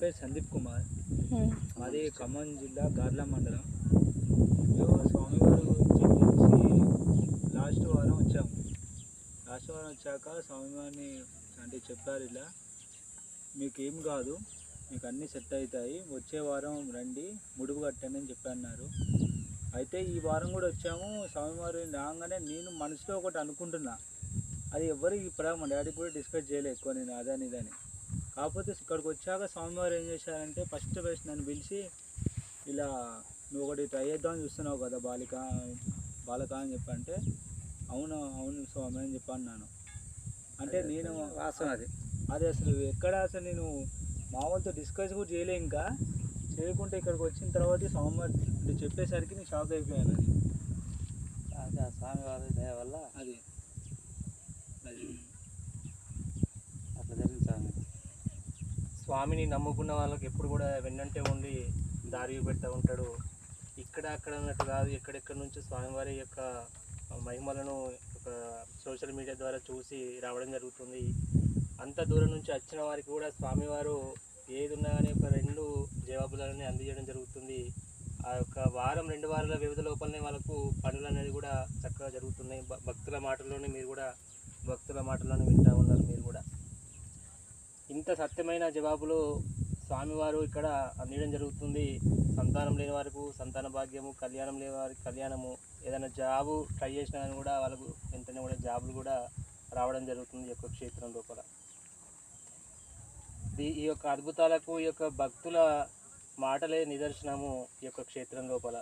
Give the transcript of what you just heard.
పేరు సందీప్ కుమార్, మాది ఖమ్మం జిల్లా గార్ల మండలం. స్వామివారి గురించి తెలిసి లాస్ట్ వారం వచ్చాము. లాస్ట్ వారం వచ్చాక స్వామివారిని అంటే చెప్పారు, ఇలా మీకు ఏం కాదు, మీకు అన్నీ సెట్ అవుతాయి, వచ్చే వారం రండి ముడుపు కట్టండి అని చెప్పన్నారు. అయితే ఈ వారం కూడా వచ్చాము. స్వామివారి రాగానే నేను మనసులో ఒకటి అనుకుంటున్నా, అది ఎవరికి ఇప్పుడు మా డాడీ కూడా డిస్కస్ చేయలేదు ఎక్కువ, నేను అదని ఇదని. కాకపోతే ఇక్కడికి వచ్చాక స్వామివారు ఏం చేశారంటే ఫస్ట్ నన్ను పిలిచి, ఇలా నువ్వు ఒకటి ట్రై చేద్దామని చూస్తున్నావు కదా బాలక అని చెప్పంటే, అవును స్వామి అని చెప్పన్నాను. అంటే నేను అది అసలు ఎక్కడ అసలు నేను మామూలుతో డిస్కస్ కూడా చేయలే, ఇంకా చేయకుంటే ఇక్కడికి వచ్చిన తర్వాత స్వామివారు చెప్పేసరికి నేను షాక్ అయిపోయాను. అది ఆ స్వామివారి దయ వల్ల అది అట్లా జరిగింది స్వామి. స్వామిని నమ్ముకున్న వాళ్ళకి ఎప్పుడు కూడా వెన్నంటే ఉండి దారి పెడతా ఉంటాడు. ఇక్కడ అక్కడ అన్నట్టు కాదు, ఎక్కడెక్కడి నుంచి స్వామివారి యొక్క మహిమలను ఒక సోషల్ మీడియా ద్వారా చూసి రావడం జరుగుతుంది. అంత దూరం నుంచి వచ్చిన వారికి కూడా స్వామివారు ఏది ఉన్నా కానీ ఒక 2 జవాబులని అందజేయడం జరుగుతుంది. ఆ యొక్క వారం 2 వారాల వ్యవధి లోపలనే వాళ్ళకు పనులు అనేది కూడా చక్కగా జరుగుతున్నాయి. భక్తుల మాటల్లోనే వింటూ ఉన్నారు మీరు కూడా. ఇంత సత్యమైన జవాబులు స్వామివారు ఇక్కడ అందించడం జరుగుతుంది. సంతానం లేని వారికి సంతాన భాగ్యము, కళ్యాణం లేని వారికి కళ్యాణము, ఏదైనా జాబు ట్రై చేసినా కానీ కూడా వాళ్ళకు వెంటనే కూడా జాబులు కూడా రావడం జరుగుతుంది ఈ యొక్క క్షేత్రం లోపల. ఈ యొక్క అద్భుతాలకు ఈ యొక్క భక్తుల మాటలే నిదర్శనము ఈ యొక్క క్షేత్రం లోపల.